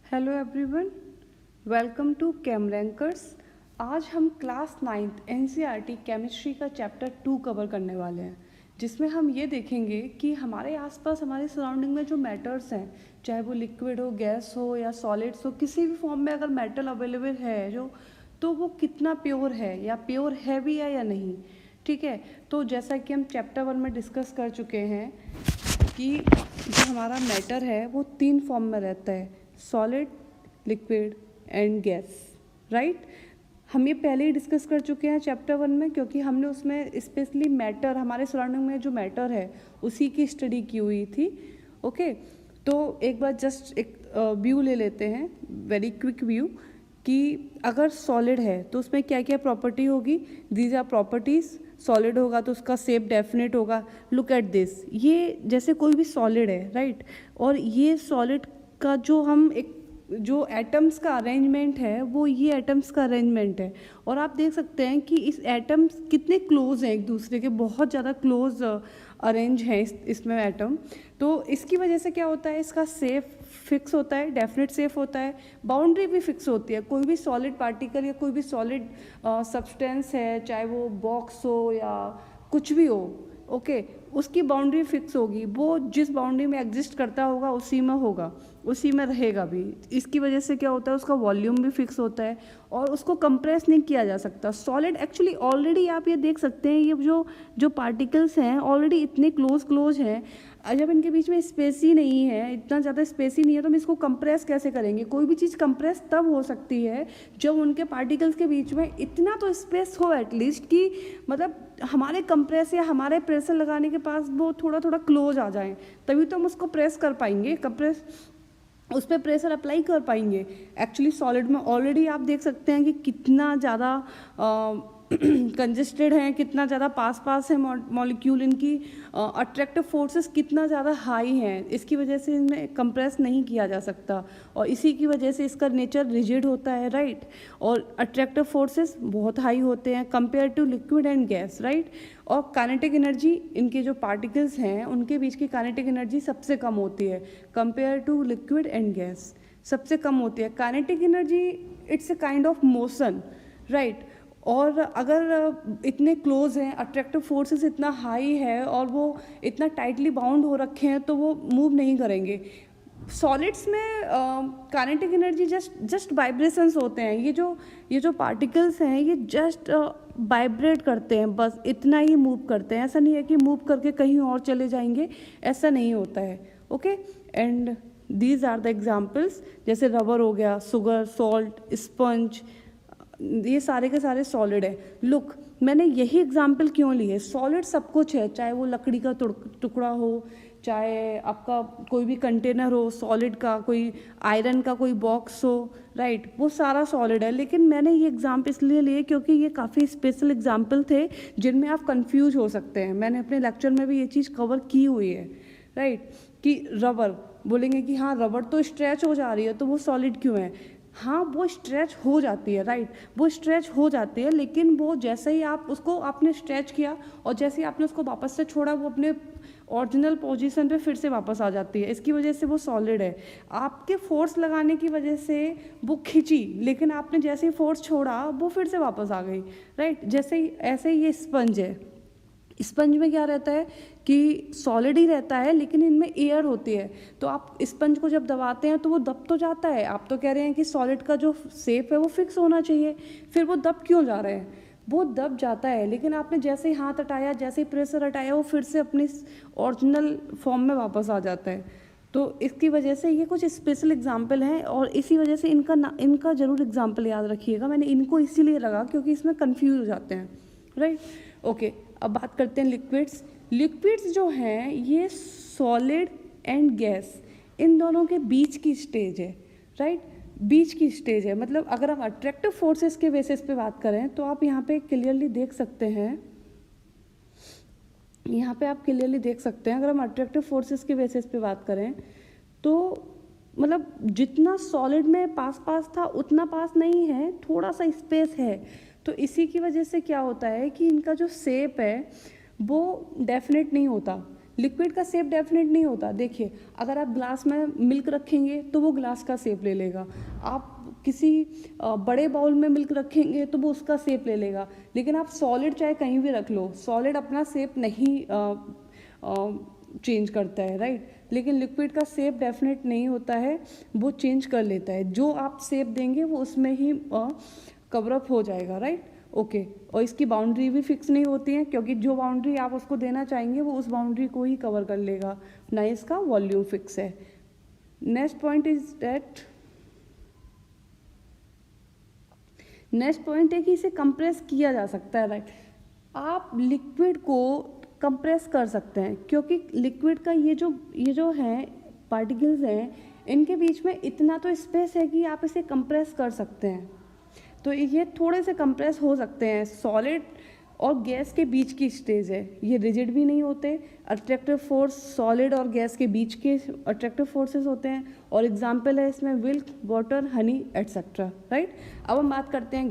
Hello everyone, welcome to cam rankers. आज हम class 9th NCERT chemistry का chapter 2 cover करने वाले हैं, जिसमें हम ये देखेंगे कि हमारे आसपास हमारे सराउंडिंग में जो मैटर्स हैं, चाहे वो लिक्विड हो, गैस हो या सॉलिड्स हो, किसी भी फॉर्म में अगर मेटल अवेलेबल है जो, तो वो कितना प्योर है या प्योर है भी है या नहीं। ठीक है, तो जैसा कि हम चैप्टर 1 में डिस्कस कर चुके हैं कि जो हमारा मैटर है वो 3 फॉर्म में रहता है, solid, liquid and gas. Right, हम ये पहले ही डिस्कस कर चुके हैं चैप्टर 1 में, क्योंकि हमने उसमें स्पेशली मैटर, हमारे सराउंडिंग में जो मैटर है उसी की स्टडी की हुई थी। ओके, तो एक बार जस्ट एक व्यू ले लेते हैं, वेरी क्विक व्यू, कि अगर सॉलिड है तो उसमें क्या क्या प्रॉपर्टी होगी। These are properties. सॉलिड होगा तो उसका शेप डेफिनेट होगा। लुक एट दिस, ये जैसे कोई भी सॉलिड है, राइट, और ये सॉलिड का जो हम एक जो एटम्स का अरेंजमेंट है वो ये एटम्स का अरेंजमेंट है, और आप देख सकते हैं कि इस एटम्स कितने क्लोज हैं एक दूसरे के, बहुत ज़्यादा क्लोज अरेंज हैं इसमें एटम। तो इसकी वजह से क्या होता है, इसका शेप फिक्स होता है, डेफिनेट शेप होता है, बाउंड्री भी फिक्स होती है। कोई भी सॉलिड पार्टिकल या कोई भी सॉलिड सब्सटेंस है, चाहे वो बॉक्स हो या कुछ भी हो, ओके, उसकी बाउंड्री फिक्स होगी। वो जिस बाउंड्री में एग्जिस्ट करता होगा उसी में होगा, उसी में रहेगा भी। इसकी वजह से क्या होता है, उसका वॉल्यूम भी फिक्स होता है और उसको कंप्रेस नहीं किया जा सकता। सॉलिड एक्चुअली ऑलरेडी आप ये देख सकते हैं, ये जो पार्टिकल्स हैं ऑलरेडी इतने क्लोज हैं, जब इनके बीच में स्पेस ही नहीं है, इतना ज़्यादा स्पेस ही नहीं है, तो हम इसको कंप्रेस कैसे करेंगे। कोई भी चीज़ कंप्रेस तब हो सकती है जब उनके पार्टिकल्स के बीच में इतना तो स्पेस हो एटलीस्ट, कि मतलब हमारे कंप्रेस या हमारे प्रेशर लगाने के पास वो थोड़ा थोड़ा क्लोज आ जाए, तभी तो हम उसको प्रेस कर पाएंगे, कंप्रेस उस पर प्रेशर अप्लाई कर पाएंगे। एक्चुअली सॉलिड में ऑलरेडी आप देख सकते हैं कि कितना ज़्यादा कंजेस्टेड हैं, कितना ज़्यादा पास है मॉलिक्यूल, इनकी अट्रैक्टिव फोर्सेस कितना ज़्यादा हाई हैं। इसकी वजह से इनमें कंप्रेस नहीं किया जा सकता, और इसी की वजह से इसका नेचर रिजिड होता है, राइट, और अट्रैक्टिव फोर्सेस बहुत हाई होते हैं compare to liquid and gas, right. और काइनेटिक एनर्जी, इनके जो पार्टिकल्स हैं उनके बीच की काइनेटिक एनर्जी सबसे कम होती है compare to liquid and gas, सबसे कम होती है। Kinetic energy it's a kind of motion, right, और अगर इतने क्लोज हैं, अट्रैक्टिव फोर्सेस इतना हाई है और वो इतना टाइटली बाउंड हो रखे हैं, तो वो मूव नहीं करेंगे। सॉलिड्स में काइनेटिक एनर्जी जस्ट वाइब्रेशंस होते हैं। ये जो पार्टिकल्स हैं ये जस्ट वाइब्रेट करते हैं, बस इतना ही मूव करते हैं। ऐसा नहीं है कि मूव करके कहीं और चले जाएंगे, ऐसा नहीं होता है। Okay, and these are the examples, जैसे रबर हो गया, शुगर, सॉल्ट, स्पंज, ये सारे के सारे सॉलिड है। लुक, मैंने यही एग्जाम्पल क्यों लिए, सॉलिड सब कुछ है, चाहे वो लकड़ी का टुकड़ा हो, चाहे आपका कोई भी कंटेनर हो सॉलिड का, कोई आयरन का कोई बॉक्स हो, राइट, वो सारा सॉलिड है। लेकिन मैंने ये एग्जाम्पल इसलिए लिए क्योंकि ये काफ़ी स्पेशल एग्जाम्पल थे जिनमें आप कंफ्यूज हो सकते हैं। मैंने अपने लेक्चर में भी ये चीज़ कवर की हुई है, राइट, कि रबर बोलेंगे कि हाँ रबर तो स्ट्रेच हो जा रही है तो वो सॉलिड क्यों है। हाँ, वो स्ट्रेच हो जाती है, राइट, वो स्ट्रेच हो जाती है, लेकिन वो जैसे ही आप उसको आपने स्ट्रेच किया और जैसे ही आपने उसको वापस से छोड़ा, वो अपने ओरिजिनल पोजीशन पे फिर से वापस आ जाती है। इसकी वजह से वो सॉलिड है। आपके फोर्स लगाने की वजह से वो खिंची, लेकिन आपने जैसे ही फोर्स छोड़ा वो फिर से वापस आ गई, राइट। जैसे ही ऐसे ही ये स्पंज है, स्पंज में क्या रहता है कि सॉलिड ही रहता है, लेकिन इनमें एयर होती है। तो आप स्पंज को जब दबाते हैं तो वो दब तो जाता है। आप तो कह रहे हैं कि सॉलिड का जो शेप है वो फिक्स होना चाहिए, फिर वो दब क्यों जा रहे हैं, वो दब जाता है, लेकिन आपने जैसे ही हाथ हटाया, जैसे ही प्रेशर हटाया, वो फिर से अपनी ओरिजिनल फॉर्म में वापस आ जाता है। तो इसकी वजह से ये कुछ स्पेशल एग्जाम्पल हैं, और इसी वजह से इनका ज़रूर एग्जाम्पल याद रखिएगा। मैंने इनको इसीलिए लगा क्योंकि इसमें कन्फ्यूज हो जाते हैं, राइट। ओके, अब बात करते हैं लिक्विड्स। लिक्विड्स जो हैं ये सॉलिड एंड गैस, इन दोनों के बीच की स्टेज है, राइट, बीच की स्टेज है। मतलब अगर हम अट्रैक्टिव फोर्सेस के बेसिस पे बात करें तो आप यहाँ पे क्लियरली देख सकते हैं, यहाँ पे आप क्लियरली देख सकते हैं, अगर हम अट्रैक्टिव फोर्सेस के बेसिस पे बात करें तो मतलब जितना सॉलिड में पास था उतना पास नहीं है, थोड़ा सा स्पेस है। तो इसी की वजह से क्या होता है कि इनका जो शेप है वो डेफिनेट नहीं होता। लिक्विड का शेप डेफिनेट नहीं होता। देखिए अगर आप ग्लास में मिल्क रखेंगे तो वो ग्लास का शेप ले लेगा, आप किसी बड़े बाउल में मिल्क रखेंगे तो वो उसका शेप ले लेगा, लेकिन आप सॉलिड चाहे कहीं भी रख लो, सॉलिड अपना शेप नहीं चेंज करता है, राइट। लेकिन लिक्विड का शेप डेफिनेट नहीं होता है, वो चेंज कर लेता है, जो आप शेप देंगे वो उसमें ही कवर अप हो जाएगा, राइट। ओके, और इसकी बाउंड्री भी फिक्स नहीं होती है, क्योंकि जो बाउंड्री आप उसको देना चाहेंगे वो उस बाउंड्री को ही कवर कर लेगा, ना इसका वॉल्यूम फिक्स है। नेक्स्ट पॉइंट है कि इसे कंप्रेस किया जा सकता है, राइट। आप लिक्विड को कंप्रेस कर सकते हैं, क्योंकि लिक्विड का ये जो है पार्टिकल्स हैं, इनके बीच में इतना तो स्पेस है कि आप इसे कंप्रेस कर सकते हैं, तो ये थोड़े से कंप्रेस हो सकते हैं। सॉलिड और गैस के बीच की स्टेज है, ये रिजिड भी नहीं होते। अट्रैक्टिव फोर्स सॉलिड और गैस के बीच के अट्रैक्टिव फोर्सेस होते हैं, और एग्जांपल है इसमें milk, water, Honey etcetera, right. अब हम बात करते हैं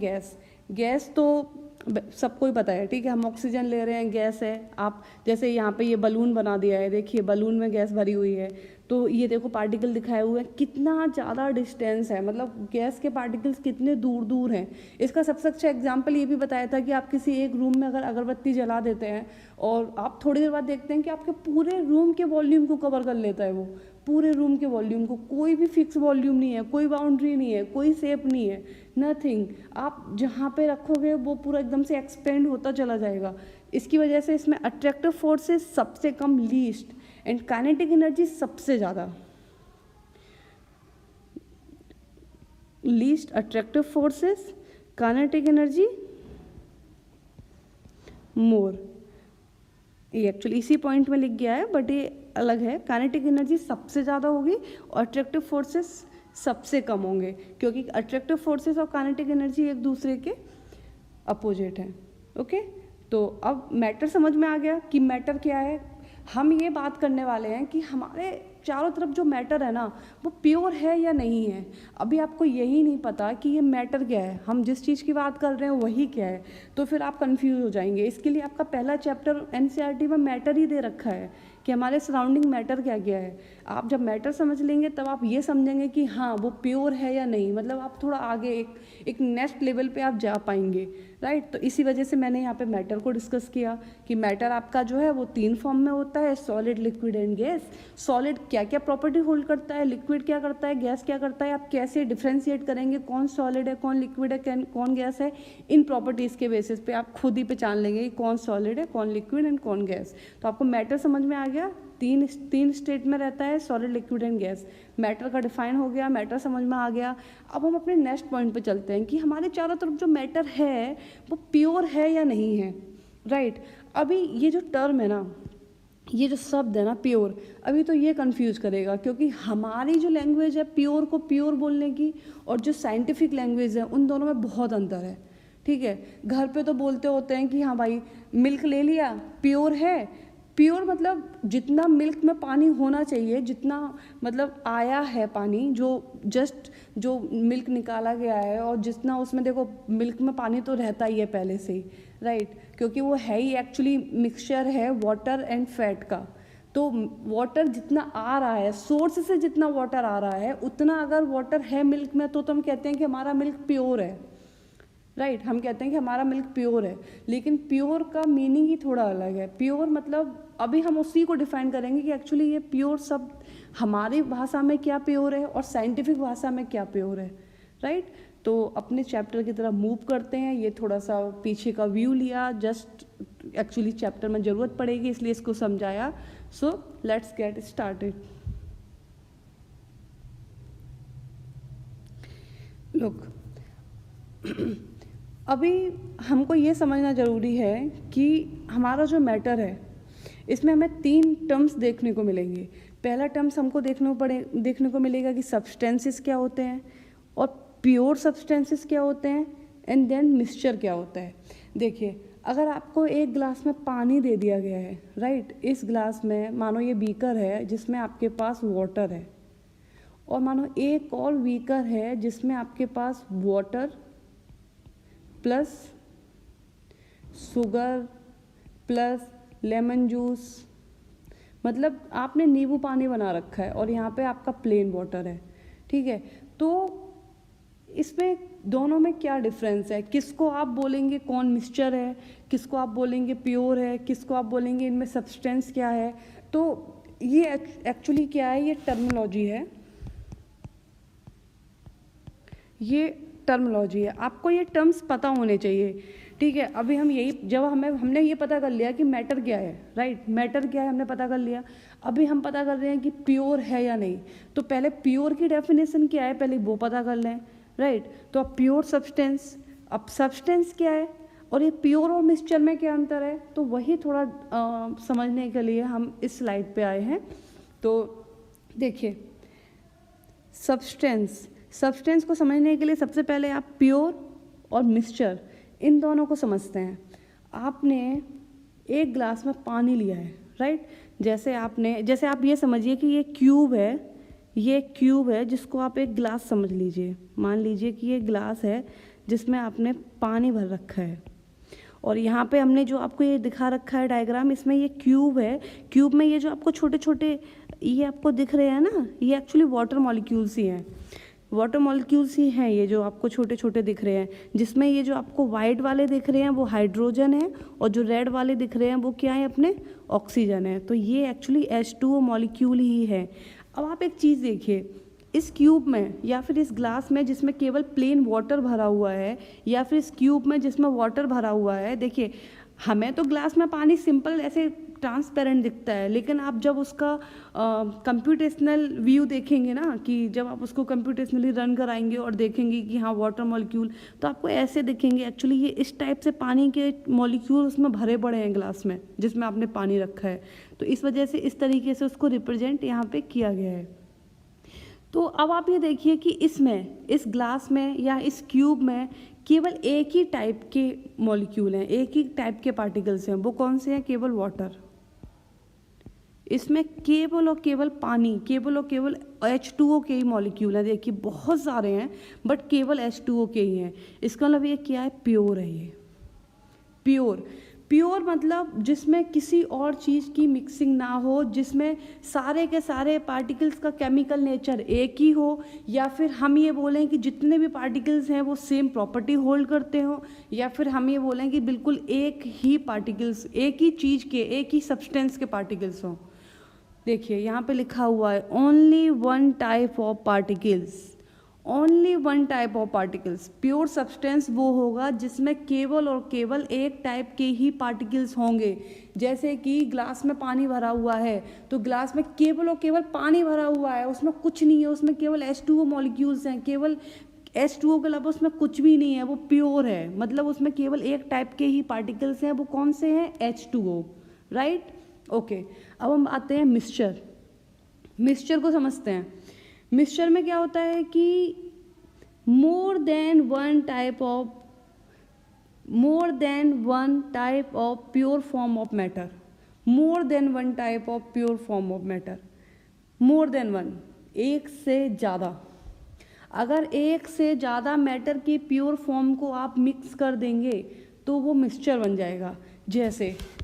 गैस तो सबको ही पता है, ठीक है, हम ऑक्सीजन ले रहे हैं, गैस है। आप जैसे यहाँ पे ये बलून बना दिया है, देखिए बलून में गैस भरी हुई है, तो ये देखो पार्टिकल दिखाए हुए हैं, कितना ज़्यादा डिस्टेंस है, मतलब गैस के पार्टिकल्स कितने दूर दूर हैं। इसका सबसे अच्छा एग्जांपल ये भी बताया था कि आप किसी एक रूम में अगर अगरबत्ती जला देते हैं और आप थोड़ी देर बाद देखते हैं कि आपके पूरे रूम के वॉल्यूम को कवर कर लेता है, वो पूरे रूम के वॉल्यूम को, कोई भी फिक्स वॉल्यूम नहीं है, कोई बाउंड्री नहीं है, कोई शेप नहीं है, नथिंग। आप जहाँ पे रखोगे वो पूरा एकदम से एक्सपेंड होता चला जाएगा। इसकी वजह से इसमें अट्रैक्टिव फोर्सेस सबसे कम, लीस्ट, एंड काइनेटिक एनर्जी सबसे ज़्यादा। Least attractive forces, kinetic energy मोर। ये एक्चुअली इसी पॉइंट में लिख गया है, बट ये अलग है। काइनेटिक एनर्जी सबसे ज़्यादा होगी और अट्रैक्टिव फोर्सेस सबसे कम होंगे, क्योंकि अट्रैक्टिव फोर्सेस और काइनेटिक एनर्जी एक दूसरे के अपोजिट हैं। ओके, तो अब मैटर समझ में आ गया कि मैटर क्या है। हम ये बात करने वाले हैं कि हमारे चारों तरफ जो मैटर है ना, वो प्योर है या नहीं है। अभी आपको यही नहीं पता कि ये मैटर क्या है, हम जिस चीज़ की बात कर रहे हैं वही क्या है, तो फिर आप कंफ्यूज हो जाएंगे। इसके लिए आपका पहला चैप्टर एनसीईआरटी में मैटर ही दे रखा है कि हमारे सराउंडिंग मैटर क्या क्या है। आप जब मैटर समझ लेंगे तब आप ये समझेंगे कि हाँ वो प्योर है या नहीं, मतलब आप थोड़ा आगे एक नेक्स्ट लेवल पे आप जा पाएंगे, राइट। तो इसी वजह से मैंने यहाँ पे मैटर को डिस्कस किया कि मैटर आपका जो है वो 3 फॉर्म में होता है, solid, liquid and gas. Solid क्या क्या प्रॉपर्टी होल्ड करता है, लिक्विड क्या करता है, गैस क्या करता है, आप कैसे डिफ्रेंशिएट करेंगे कौन सॉलिड है, कौन लिक्विड है, कौन गैस है। इन प्रॉपर्टीज़ के बेसिस पे आप खुद ही पहचान लेंगे कि कौन सॉलिड है, कौन लिक्विड एंड कौन गैस। तो आपको मैटर समझ में आ गया, तीन स्टेट में रहता है, solid, liquid and gas. Matter का डिफाइन हो गया, मैटर समझ में आ गया। अब हम अपने नेक्स्ट पॉइंट पे चलते हैं कि हमारे चारों तरफ जो मैटर है वो प्योर है या नहीं है, राइट। अभी ये जो टर्म है ना, ये जो शब्द है ना प्योर, अभी तो ये कंफ्यूज करेगा, क्योंकि हमारी जो लैंग्वेज है प्योर को प्योर बोलने की और जो साइंटिफिक लैंग्वेज है उन दोनों में बहुत अंतर है, ठीक है। घर पे तो बोलते होते हैं कि हाँ भाई मिल्क ले लिया, प्योर है। प्योर मतलब जितना मिल्क में पानी होना चाहिए, जितना मतलब आया है पानी, जो मिल्क निकाला गया है, और जितना उसमें देखो मिल्क में पानी तो रहता ही है पहले से ही, राइट, क्योंकि वो है ही एक्चुअली मिक्सचर है वाटर एंड फैट का। तो वाटर जितना आ रहा है, सोर्स से जितना वाटर आ रहा है, उतना अगर वाटर है मिल्क में तो हम कहते हैं कि हमारा मिल्क प्योर है, राइट। हम कहते हैं कि हमारा मिल्क प्योर है, लेकिन प्योर का मीनिंग ही थोड़ा अलग है। प्योर मतलब अभी हम उसी को डिफाइन करेंगे कि एक्चुअली ये प्योर शब्द हमारी भाषा में क्या प्योर है और साइंटिफिक भाषा में क्या प्योर है, राइट। तो अपने चैप्टर की तरफ मूव करते हैं। ये थोड़ा सा पीछे का व्यू लिया, जस्ट एक्चुअली चैप्टर में ज़रूरत पड़ेगी इसलिए इसको समझाया। So let's get started. Look, अभी हमको ये समझना ज़रूरी है कि हमारा जो मैटर है इसमें हमें 3 टर्म्स देखने को मिलेंगे। पहला टर्म्स हमको देखने को मिलेगा कि सब्सटेंसेस क्या होते हैं और प्योर सब्सटेंसेस क्या होते हैं, एंड देन मिक्सचर क्या होता है। देखिए, अगर आपको एक ग्लास में पानी दे दिया गया है, राइट, इस ग्लास में मानो ये बीकर है जिसमें आपके पास वाटर है, और मानो एक और बीकर है जिसमें आपके पास water plus sugar plus lemon juice, मतलब आपने नींबू पानी बना रखा है और यहाँ पे आपका प्लेन वाटर है, ठीक है। तो इसमें दोनों में क्या डिफरेंस है, किसको आप बोलेंगे कौन मिक्सचर है, किसको आप बोलेंगे प्योर है, किसको आप बोलेंगे इनमें सब्सटेंस क्या है। तो ये एक्चुअली क्या है, ये टर्मिनोलॉजी है, ये टर्मिनोलॉजी है, आपको ये टर्म्स पता होने चाहिए, ठीक है। अभी हम यही, जब हमने ये पता कर लिया कि मैटर क्या है, राइट, मैटर क्या है हमने पता कर लिया, अभी हम पता कर रहे हैं कि प्योर है या नहीं। तो पहले प्योर की डेफिनेशन क्या है, पहले वो पता कर लें, राइट। तो अब प्योर सब्सटेंस, अब सब्सटेंस क्या है और ये प्योर और मिक्सचर में क्या अंतर है, तो वही थोड़ा समझने के लिए हम इस स्लाइड पे आए हैं। तो देखिए, सब्सटेंस को समझने के लिए सबसे पहले आप प्योर और मिक्सचर इन दोनों को समझते हैं। आपने एक ग्लास में पानी लिया है, राइट, जैसे आप ये समझिए कि ये क्यूब है जिसको आप एक ग्लास समझ लीजिए। मान लीजिए कि ये ग्लास है जिसमें आपने पानी भर रखा है, और यहाँ पे हमने जो आपको ये दिखा रखा है डायग्राम, इसमें ये क्यूब है, क्यूब में ये जो आपको छोटे छोटे ये आपको दिख रहे हैं ना, ये एक्चुअली वाटर मॉलिक्यूल्स ही हैं, वाटर मॉलिक्यूल्स ही हैं ये जो आपको छोटे छोटे दिख रहे हैं, जिसमें ये जो आपको वाइट वाले दिख रहे हैं वो हाइड्रोजन है, और जो रेड वाले दिख रहे हैं वो क्या है, अपने ऑक्सीजन है। तो ये एक्चुअली H2O मॉलिक्यूल ही है। अब आप एक चीज़ देखिए, इस क्यूब में या फिर इस ग्लास में जिसमें केवल प्लेन वाटर भरा हुआ है, या फिर इस क्यूब में जिसमें वाटर भरा हुआ है, देखिए हमें तो ग्लास में पानी सिंपल ऐसे ट्रांसपेरेंट दिखता है, लेकिन आप जब उसका कंप्यूटेशनल व्यू देखेंगे ना, कि जब आप उसको कंप्यूटेशनली रन कराएंगे और देखेंगे कि हाँ वाटर मॉलिक्यूल, तो आपको ऐसे दिखेंगे। एक्चुअली ये इस टाइप से पानी के मॉलिक्यूल उसमें भरे पड़े हैं ग्लास में जिसमें आपने पानी रखा है, तो इस वजह से इस तरीके से उसको रिप्रेजेंट यहाँ पे किया गया है। तो अब आप ये देखिए कि इस ग्लास में या इस क्यूब में केवल एक ही टाइप के मॉलिक्यूल हैं, एक ही टाइप के पार्टिकल्स हैं, वो कौन से हैं, केवल वाटर। इसमें केवल और केवल पानी, केवल और केवल H2O के ही मॉलिक्यूल हैं। देखिए बहुत सारे हैं बट केवल H2O के ही हैं। इसका मतलब ये क्या है, प्योर है ये। प्योर मतलब जिसमें किसी और चीज़ की मिक्सिंग ना हो, जिसमें सारे के सारे पार्टिकल्स का केमिकल नेचर एक ही हो, या फिर हम ये बोलें कि जितने भी पार्टिकल्स हैं वो सेम प्रॉपर्टी होल्ड करते हो, या फिर हम ये बोलें कि बिल्कुल एक ही पार्टिकल्स, एक ही चीज़ के, एक ही सब्सटेंस के पार्टिकल्स हों। देखिए यहाँ पे लिखा हुआ है only one type of particles, only one type of particles. Pure substance वो होगा जिसमें केवल और केवल एक टाइप के ही पार्टिकल्स होंगे। जैसे कि ग्लास में पानी भरा हुआ है, तो ग्लास में केवल और केवल पानी भरा हुआ है, उसमें कुछ नहीं है, उसमें केवल H2O मॉलिक्यूल्स हैं, केवल H2O के अलावा उसमें कुछ भी नहीं है, वो प्योर है। मतलब उसमें केवल एक टाइप के ही पार्टिकल्स हैं, वो कौन से हैं, H2O, राइट, ओके। अब हम आते हैं मिक्सचर को समझते हैं। मिक्सचर में क्या होता है कि more than one type of pure form of matter, more than one type of pure form of matter, more than one, एक से ज़्यादा। अगर एक से ज़्यादा मैटर की प्योर फॉर्म को आप मिक्स कर देंगे तो वो मिक्सचर बन जाएगा।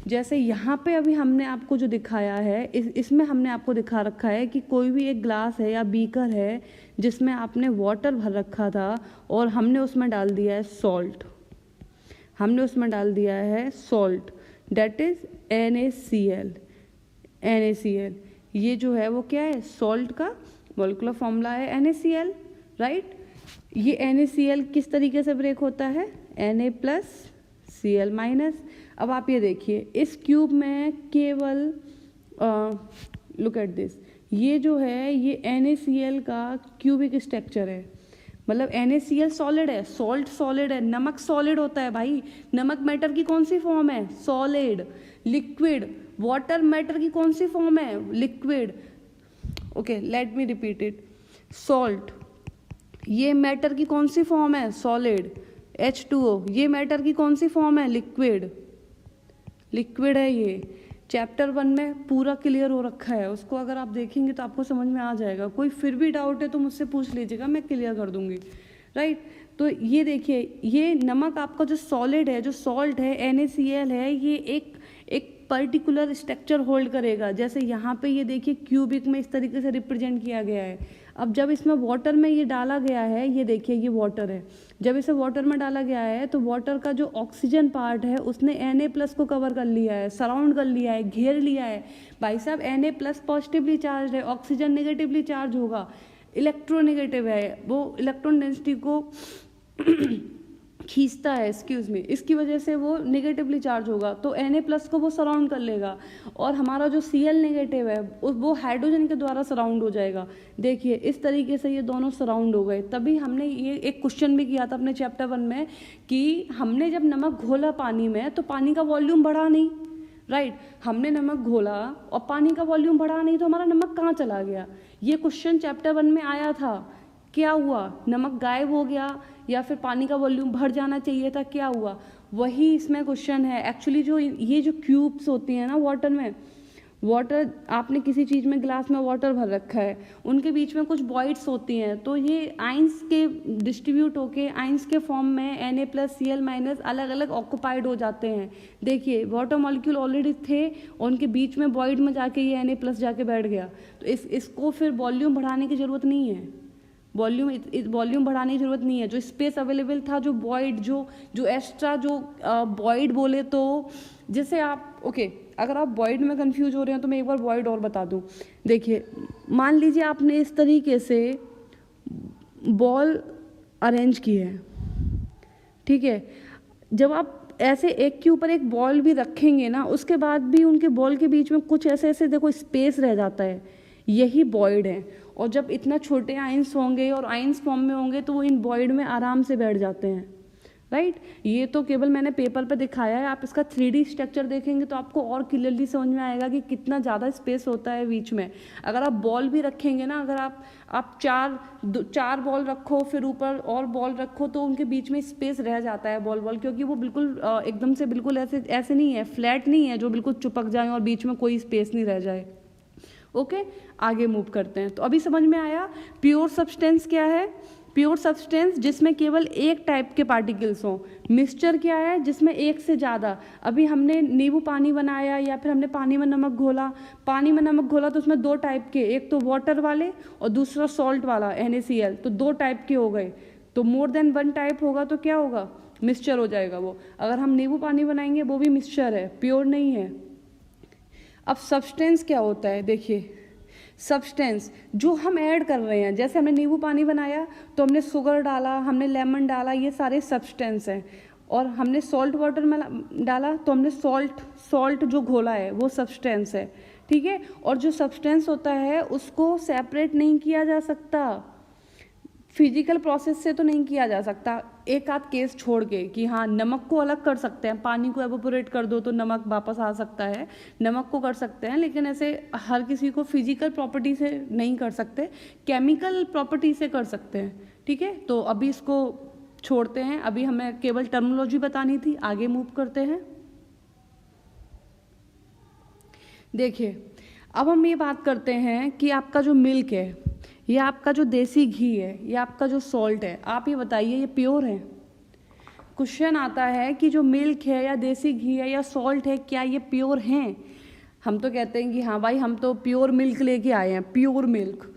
जैसे यहाँ पे अभी हमने आपको जो दिखाया है, इसमें हमने आपको दिखा रखा है कि कोई भी एक ग्लास है या बीकर है जिसमें आपने वाटर भर रखा था और हमने उसमें डाल दिया है सॉल्ट, हमने उसमें डाल दिया है सॉल्ट, डेट इज NaCl। ये जो है वो क्या है, सॉल्ट का मॉलिक्यूलर फॉर्मूला है NaCl, राइट। ये NaCl किस तरीके से ब्रेक होता है, Na+Cl-। अब आप ये देखिए इस क्यूब में केवल लुक एट दिस, ये जो है ये NaCl का क्यूबिक स्ट्रक्चर है। मतलब NaCl सॉलिड है, सॉल्ट सॉलिड है, नमक सॉलिड होता है भाई। नमक मैटर की कौन सी फॉर्म है, सॉलिड। लिक्विड, वाटर मैटर की कौन सी फॉर्म है, liquid. Okay, let me repeat it, salt ये मैटर की कौन सी फॉर्म है, सॉलिड। H2O ये मैटर की कौन सी फॉर्म है, लिक्विड है। ये चैप्टर 1 में पूरा क्लियर हो रखा है, उसको अगर आप देखेंगे तो आपको समझ में आ जाएगा। कोई फिर भी डाउट है तो मुझसे पूछ लीजिएगा, मैं क्लियर कर दूंगी, राइट। तो ये देखिए, ये नमक आपका जो सॉलिड है, जो सॉल्ट है NaCl है, ये एक पर्टिकुलर स्ट्रक्चर होल्ड करेगा। जैसे यहाँ पे ये देखिए क्यूबिक में इस तरीके से रिप्रेजेंट किया गया है। अब जब इसमें वाटर में ये डाला गया है, ये देखिए ये वाटर है, जब इसे वाटर में डाला गया है तो वाटर का जो ऑक्सीजन पार्ट है उसने Na+ को कवर कर लिया है, सराउंड कर लिया है, घेर लिया है। भाई साहब Na+ पॉजिटिवली चार्ज है, ऑक्सीजन नेगेटिवली चार्ज होगा, इलेक्ट्रोनेगेटिव है, वो इलेक्ट्रॉन डेंसिटी को खींचता है, एक्सक्यूज मी, इसकी वजह से वो नेगेटिवली चार्ज होगा, तो Na+ को वो सराउंड कर लेगा। और हमारा जो Cl नेगेटिव है वो हाइड्रोजन के द्वारा सराउंड हो जाएगा। देखिए इस तरीके से ये दोनों सराउंड हो गए। तभी हमने ये एक क्वेश्चन भी किया था अपने चैप्टर 1 में कि हमने जब नमक घोला पानी में तो पानी का वॉल्यूम बढ़ा नहीं, राइट। हमने नमक घोला और पानी का वॉल्यूम बढ़ा नहीं, तो हमारा नमक कहाँ चला गया? ये क्वेश्चन चैप्टर 1 में आया था। क्या हुआ? नमक गायब हो गया या फिर पानी का वॉल्यूम बढ़ जाना चाहिए था, क्या हुआ? वही इसमें क्वेश्चन है। एक्चुअली जो ये जो क्यूब्स होती हैं ना वाटर में, वाटर आपने किसी चीज़ में ग्लास में वाटर भर रखा है, उनके बीच में कुछ वॉइड्स होती हैं, तो ये आइंस के डिस्ट्रीब्यूट होके आइंस के फॉर्म में Na+ Cl- अलग अलग ऑक्यूपाइड हो जाते हैं। देखिए वाटर मॉलिक्यूल ऑलरेडी थे और उनके बीच में वॉइड में जाके ये Na+ जाके बैठ गया, तो इसको फिर वॉल्यूम बढ़ाने की ज़रूरत नहीं है, वॉल्यूम बढ़ाने की जरूरत नहीं है। जो स्पेस अवेलेबल था, जो वॉइड जो एक्स्ट्रा जो वॉइड बोले तो जैसे आप अगर आप वॉइड में कंफ्यूज हो रहे हो तो मैं एक बार वॉइड और बता दूं। देखिए मान लीजिए आपने इस तरीके से बॉल अरेंज की है, ठीक है। जब आप ऐसे एक के ऊपर एक बॉल भी रखेंगे ना, उसके बाद भी उनके बॉल के बीच में कुछ ऐसे देखो स्पेस रह जाता है, यही वॉइड है। और जब इतना छोटे आइंस होंगे और आइंस फॉर्म में होंगे तो वो इन वॉइड में आराम से बैठ जाते हैं, राइट। ये तो केवल मैंने पेपर पे दिखाया है, आप इसका 3D स्ट्रक्चर देखेंगे तो आपको और क्लियरली समझ में आएगा कि कितना ज़्यादा स्पेस होता है बीच में। अगर आप बॉल भी रखेंगे ना, अगर आप चार बॉल रखो फिर ऊपर और बॉल रखो तो उनके बीच में स्पेस रह जाता है बॉल, क्योंकि वो बिल्कुल एकदम से बिल्कुल ऐसे नहीं है, फ्लैट नहीं है जो बिल्कुल चिपक जाए और बीच में कोई स्पेस नहीं रह जाए। ओके, आगे मूव करते हैं। तो अभी समझ में आया प्योर सब्सटेंस क्या है। प्योर सब्सटेंस जिसमें केवल एक टाइप के पार्टिकल्स हों। मिक्सचर क्या है? जिसमें एक से ज़्यादा। अभी हमने नींबू पानी बनाया या फिर हमने पानी में नमक घोला तो उसमें 2 टाइप के, एक तो वाटर वाले और दूसरा सॉल्ट वाला NaCl, तो 2 टाइप के हो गए। तो मोर देन 1 टाइप होगा तो क्या होगा? मिक्सचर हो जाएगा वो। अगर हम नींबू पानी बनाएंगे वो भी मिक्सचर है, प्योर नहीं है। अब सब्सटेंस क्या होता है? देखिए सब्सटेंस जो हम ऐड कर रहे हैं, जैसे हमने नींबू पानी बनाया तो हमने शुगर डाला, हमने लेमन डाला, ये सारे सब्सटेंस हैं। और हमने सॉल्ट वाटर में डाला तो हमने सॉल्ट जो घोला है वो सब्सटेंस है, ठीक है। और जो सब्सटेंस होता है उसको सेपरेट नहीं किया जा सकता, फिजिकल प्रोसेस से तो नहीं किया जा सकता, एक आध केस छोड़ के कि हाँ नमक को अलग कर सकते हैं, पानी को एवोपोरेट कर दो तो नमक वापस आ सकता है, नमक को कर सकते हैं, लेकिन ऐसे हर किसी को फिजिकल प्रॉपर्टी से नहीं कर सकते, केमिकल प्रॉपर्टी से कर सकते हैं, ठीक है। तो अभी इसको छोड़ते हैं, अभी हमें केवल टर्मिनोलॉजी बतानी थी, आगे मूव करते हैं। देखिए अब हम ये बात करते हैं कि आपका जो मिल्क है या आपका जो देसी घी है या आपका जो सॉल्ट है, आप ये बताइए ये प्योर है? क्वेश्चन आता है कि जो मिल्क है या देसी घी है या सॉल्ट है, क्या ये प्योर हैं? हम तो कहते हैं कि हाँ भाई हम तो प्योर मिल्क लेके आए हैं, प्योर मिल्क।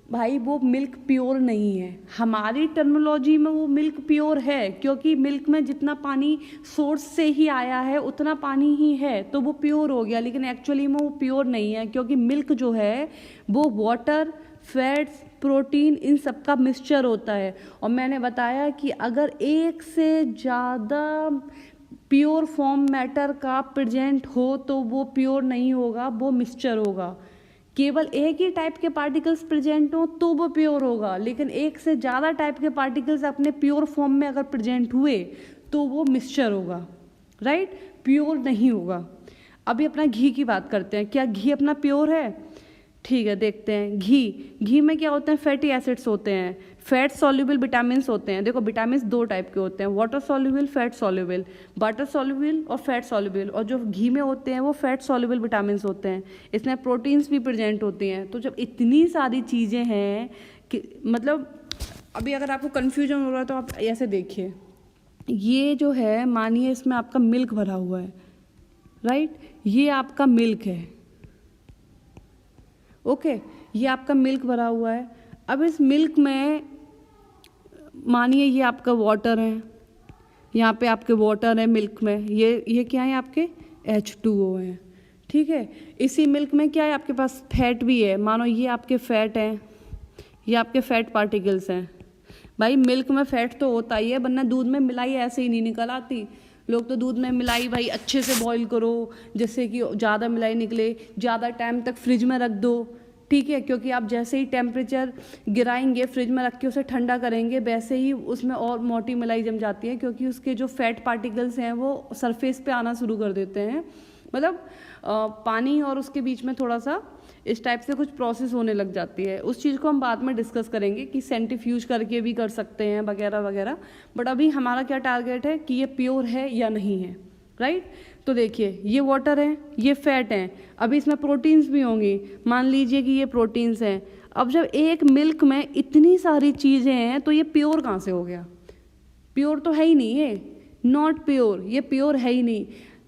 भाई वो मिल्क प्योर नहीं है, हमारी टर्मिनोलॉजी में वो मिल्क प्योर है, क्योंकि मिल्क में जितना पानी सोर्स से ही आया है उतना पानी ही है, तो वो प्योर हो गया। लेकिन एक्चुअली में वो प्योर नहीं है, क्योंकि मिल्क जो है वो वाटर, फैट्स, प्रोटीन, इन सब का मिक्सचर होता है। और मैंने बताया कि अगर एक से ज़्यादा प्योर फॉर्म मैटर का प्रेजेंट हो तो वो प्योर नहीं होगा, वो मिक्सचर होगा। केवल एक ही टाइप के पार्टिकल्स प्रेजेंट हो तो वो प्योर होगा, लेकिन एक से ज़्यादा टाइप के पार्टिकल्स अपने प्योर फॉर्म में अगर प्रेजेंट हुए तो वो मिक्सचर होगा, राइट, प्योर नहीं होगा। अभी अपना घी की बात करते हैं, क्या घी अपना प्योर है? ठीक है, देखते हैं। घी में क्या होते हैं? फैटी एसिड्स होते हैं, फैट सॉल्युबल विटामिन होते हैं। देखो विटामिन 2 टाइप के होते हैं, water soluble, fat soluble, water soluble और फैट सॉल्युबल। और जो घी में होते हैं वो फैट सॉल्युबल विटामिन होते हैं, इसमें प्रोटीन्स भी प्रेजेंट होती हैं। तो जब इतनी सारी चीज़ें हैं कि मतलब अभी अगर आपको कन्फ्यूजन हो रहा है तो आप ऐसे देखिए, ये जो है मानिए इसमें आपका मिल्क भरा हुआ है, राइट, ये आपका मिल्क है, ओके, ये आपका मिल्क भरा हुआ है। अब इस मिल्क में मानिए ये आपका वाटर है, यहाँ पे आपके वाटर है मिल्क में, ये क्या है आपके H2O हैं, ठीक है। इसी मिल्क में क्या है आपके पास फैट भी है, मानो ये आपके फैट हैं, ये आपके फैट पार्टिकल्स हैं। भाई मिल्क में फैट तो होता ही है, वरना दूध में मिलाई ऐसे ही नहीं निकल आती। लोग तो दूध में मिलाई भाई अच्छे से बॉईल करो जिससे कि ज़्यादा मिलाई निकले, ज़्यादा टाइम तक फ्रिज में रख दो, ठीक है, क्योंकि आप जैसे ही टेम्परेचर गिराएंगे फ्रिज में रख के उसे ठंडा करेंगे वैसे ही उसमें और मोटी मिलाई जम जाती है, क्योंकि उसके जो फैट पार्टिकल्स हैं वो सरफेस पे आना शुरू कर देते हैं। मतलब पानी और उसके बीच में थोड़ा सा इस टाइप से कुछ प्रोसेस होने लग जाती है। उस चीज़ को हम बाद में डिस्कस करेंगे कि सेंट्रीफ्यूज करके भी कर सकते हैं वगैरह वगैरह, बट अभी हमारा क्या टारगेट है कि ये प्योर है या नहीं है, राइट। तो देखिए ये वाटर है, ये फैट है, अभी इसमें प्रोटीन्स भी होंगी, मान लीजिए कि ये प्रोटीन्स हैं। अब जब एक मिल्क में इतनी सारी चीज़ें हैं तो ये प्योर कहाँ से हो गया? प्योर तो है ही नहीं, ये नॉट प्योर, ये प्योर है ही नहीं।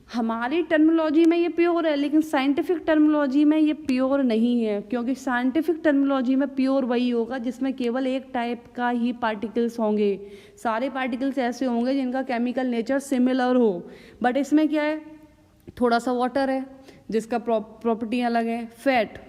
हमारी टर्मिनोलॉजी में ये प्योर है, लेकिन साइंटिफिक टर्मिनोलॉजी में ये प्योर नहीं है, क्योंकि साइंटिफिक टर्मिनोलॉजी में प्योर वही होगा जिसमें केवल एक टाइप का ही पार्टिकल्स होंगे। सारे पार्टिकल्स ऐसे होंगे जिनका केमिकल नेचर सिमिलर हो, बट इसमें क्या है, थोड़ा सा वाटर है जिसका प्रॉपर्टी अलग है, फैट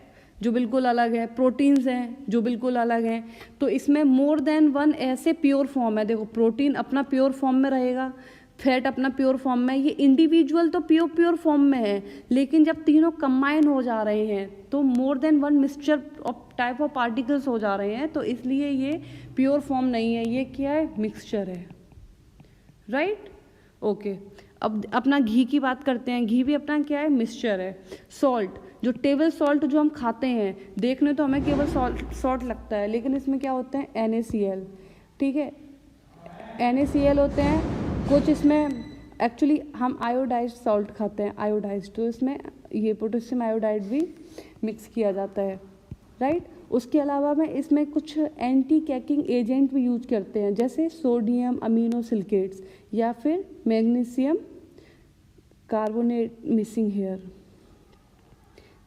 जो बिल्कुल अलग है, प्रोटीन्स हैं जो बिल्कुल अलग हैं। तो इसमें मोर देन वन ऐसे प्योर फॉर्म है। देखो प्रोटीन अपना प्योर फॉर्म में रहेगा, फैट अपना प्योर फॉर्म में, ये इंडिविजुअल तो प्योर फॉर्म में है, लेकिन जब तीनों कंबाइन हो जा रहे हैं तो more than one mixture of type of particles हो जा रहे हैं, तो इसलिए ये प्योर फॉर्म नहीं है, ये क्या है, मिक्सचर है, राइट, ओके। अब अपना घी की बात करते हैं, घी भी अपना क्या है, मिक्सचर है। सॉल्ट, जो टेबल सॉल्ट जो हम खाते हैं, देखने तो हमें केवल सॉल्ट लगता है, लेकिन इसमें क्या होते हैं, NaCl, ठीक है, NaCl होते हैं कुछ। इसमें एक्चुअली हम आयोडाइज्ड सॉल्ट खाते हैं, आयोडाइज्ड, तो इसमें ये पोटेशियम आयोडाइड भी मिक्स किया जाता है, राइट। उसके अलावा में इसमें कुछ एंटी कैकिंग एजेंट भी यूज करते हैं, जैसे सोडियम अमीनो सिलिकेट्स या फिर magnesium carbonate, missing hair